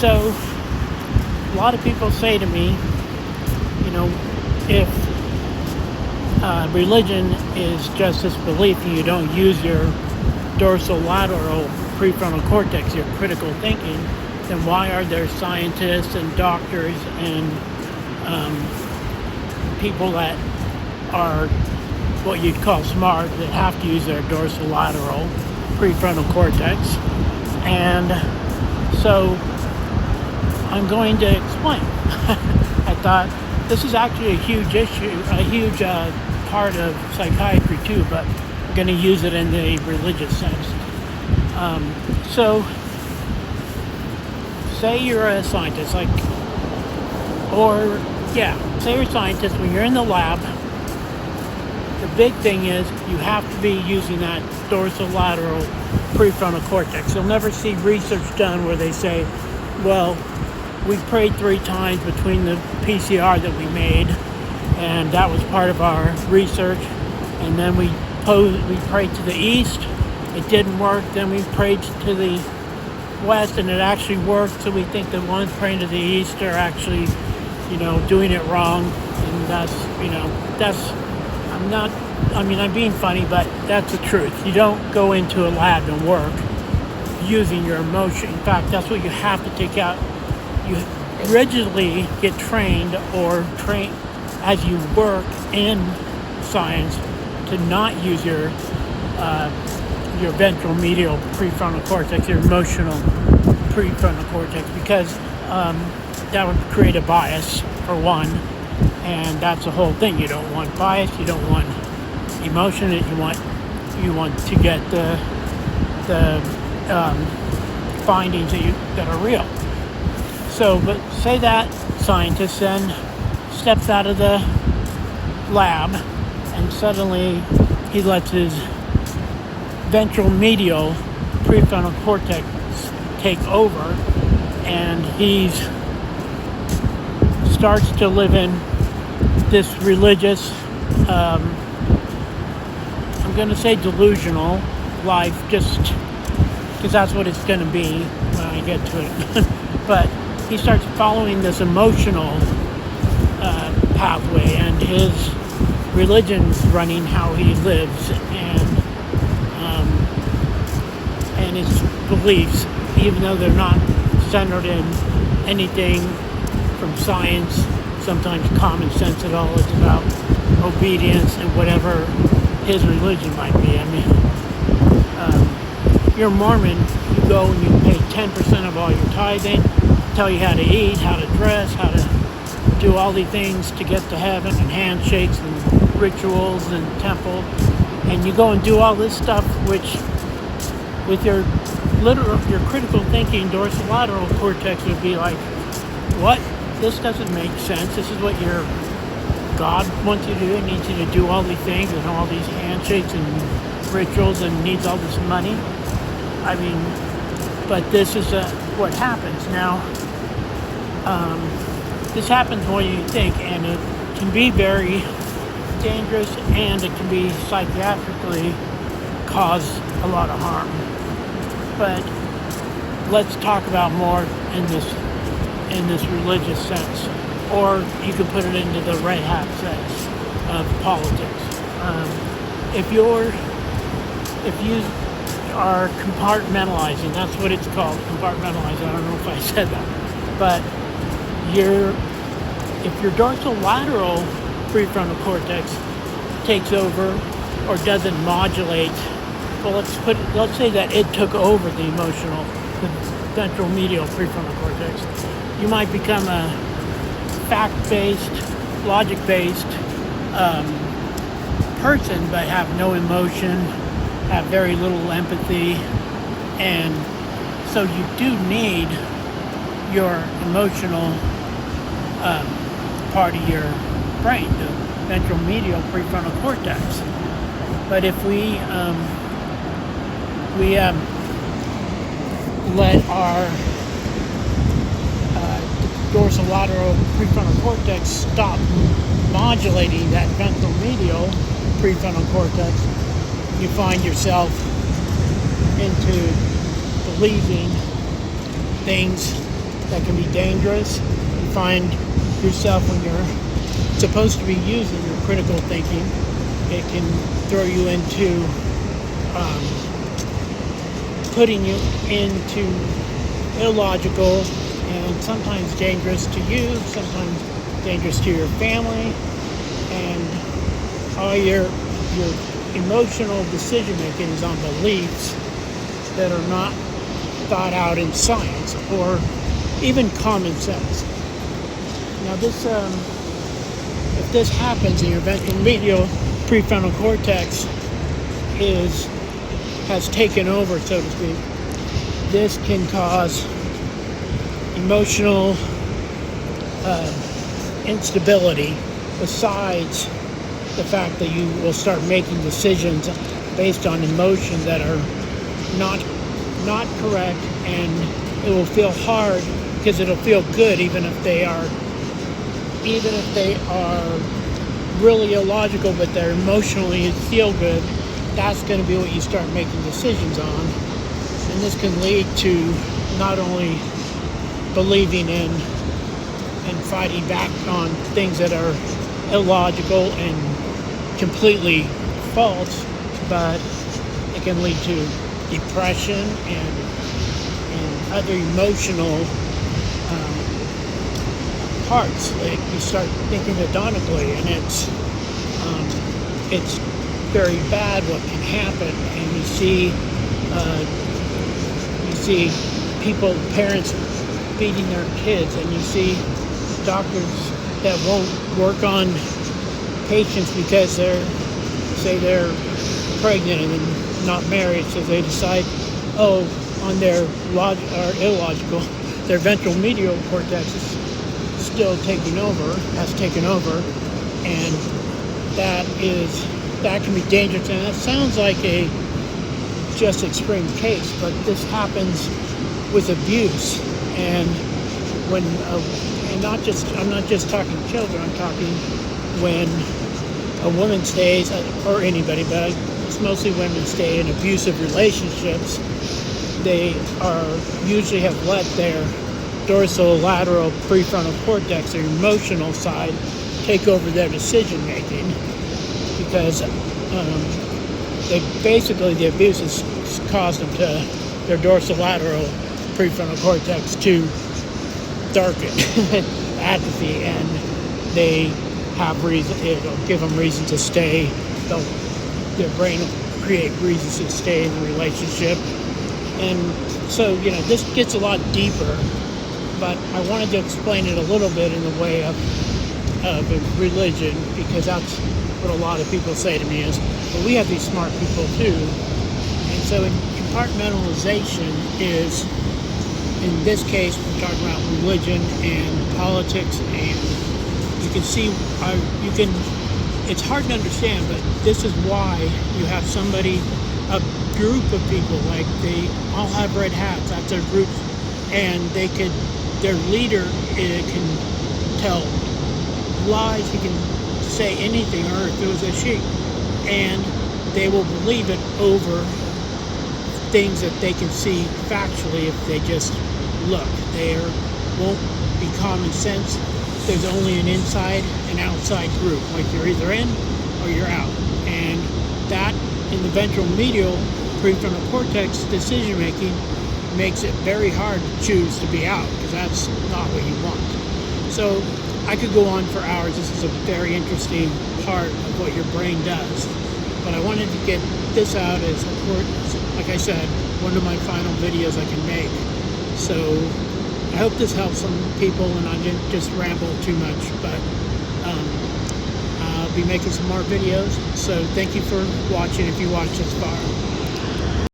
So a lot of people say to me, if religion is just this belief and you don't use your dorsolateral prefrontal cortex, your critical thinking, then why are there scientists and doctors and people that are what you'd call smart that have to use their dorsolateral prefrontal cortex? And so I'm going to explain. I thought this is actually a huge issue, a huge part of psychiatry too, but I'm going to use it in the religious sense. So say you're a scientist, say you're a scientist. When you're in the lab, the big thing is you have to be using that dorsolateral prefrontal cortex. You'll never see research done where they say, well, we prayed 3 times between the PCR that we made, and that was part of our research. And then we prayed to the east, it didn't work. Then we prayed to the west, and it actually worked. So we think the ones praying to the east are actually, doing it wrong. And I'm being funny, but that's the truth. You don't go into a lab and work using your emotion. In fact, that's what you have to take out. You rigidly get trained or train as you work in science to not use your ventromedial prefrontal cortex, your emotional prefrontal cortex, because that would create a bias for one, and that's the whole thing. You don't want bias, you don't want emotion, you want to get the findings that are real. So, but say that scientist then steps out of the lab and suddenly he lets his ventromedial prefrontal cortex take over, and he starts to live in this religious, I'm going to say delusional life, just because that's what it's going to be when I get to it. But he starts following this emotional pathway, and his religion's running how he lives, and his beliefs, even though they're not centered in anything from science, sometimes common sense at all. It's about obedience and whatever his religion might be. You're a Mormon, you go and you pay 10% of all your tithing, tell you how to eat, how to dress, how to do all these things to get to heaven, and handshakes and rituals and temple, and you go and do all this stuff, which with your critical thinking dorsolateral cortex would be like, what? This doesn't make sense. This is what your God wants you to do. It needs you to do all these things and all these handshakes and rituals, and needs all this money. But this is what happens. Now, this happens more than you think, and it can be very dangerous, and it can be psychiatrically cause a lot of harm. But let's talk about more in this religious sense, or you can put it into the red hat sense of politics. If you are compartmentalizing, that's what it's called, compartmentalizing. I don't know if I said that, but if your dorsolateral prefrontal cortex takes over or doesn't modulate, well, let's say that it took over the ventromedial prefrontal cortex, you might become a fact-based, logic-based person, but have no emotion, have very little empathy, and so you do need your emotional part of your brain, the ventromedial prefrontal cortex. But if we let our dorsolateral prefrontal cortex stop modulating that ventromedial prefrontal cortex, you find yourself into believing things that can be dangerous. You find yourself when you're supposed to be using your critical thinking, it can throw you into putting you into illogical and sometimes dangerous to you, sometimes dangerous to your family, and all your emotional decision making is on beliefs that are not thought out in science or even common sense. Now this, if this happens and your ventromedial prefrontal cortex has taken over, so to speak, this can cause emotional instability, besides the fact that you will start making decisions based on emotion that are not correct, and it will feel hard because it'll feel good even if they are really illogical, but they're emotionally feel good. That's going to be what you start making decisions on, and this can lead to not only believing in and fighting back on things that are illogical and completely false, but it can lead to depression and other emotional parts. Like you start thinking hedonically, and it's very bad what can happen. And you see people, parents beating their kids, and you see doctors that won't work on patients because they're pregnant and not married, so they decide, on their illogical, their ventromedial cortex is still has taken over, and that can be dangerous. And that sounds like a just extreme case, but this happens with abuse, and I'm not just talking children. I'm talking when a woman stays, or anybody, but it's mostly women stay in abusive relationships. They usually have let their dorsolateral prefrontal cortex, their emotional side, take over their decision making, because the abuse has caused them to their dorsolateral prefrontal cortex to darken, atrophy, and they have reason. It'll give them reason to stay. Their brain will create reasons to stay in the relationship, and so this gets a lot deeper. But I wanted to explain it a little bit in the way of religion, because that's what a lot of people say to me is, well, we have these smart people too. And so compartmentalization is, in this case, we're talking about religion and politics, and you can see, it's hard to understand, but this is why you have a group of people, like they all have red hats, that's their group, and their leader can tell lies, he can say anything, or if it was a sheep, and they will believe it over things that they can see factually if they just look. There won't be common sense. There's only an inside and outside group, like you're either in or you're out, and that in the ventromedial prefrontal cortex decision making makes it very hard to choose to be out, because that's not what you want. So I could go on for hours. This is a very interesting part of what your brain does, but I wanted to get this out as, like I said, one of my final videos I can make. So I hope this helps some people and I didn't just ramble too much, but I'll be making some more videos. So thank you for watching if you watched this far.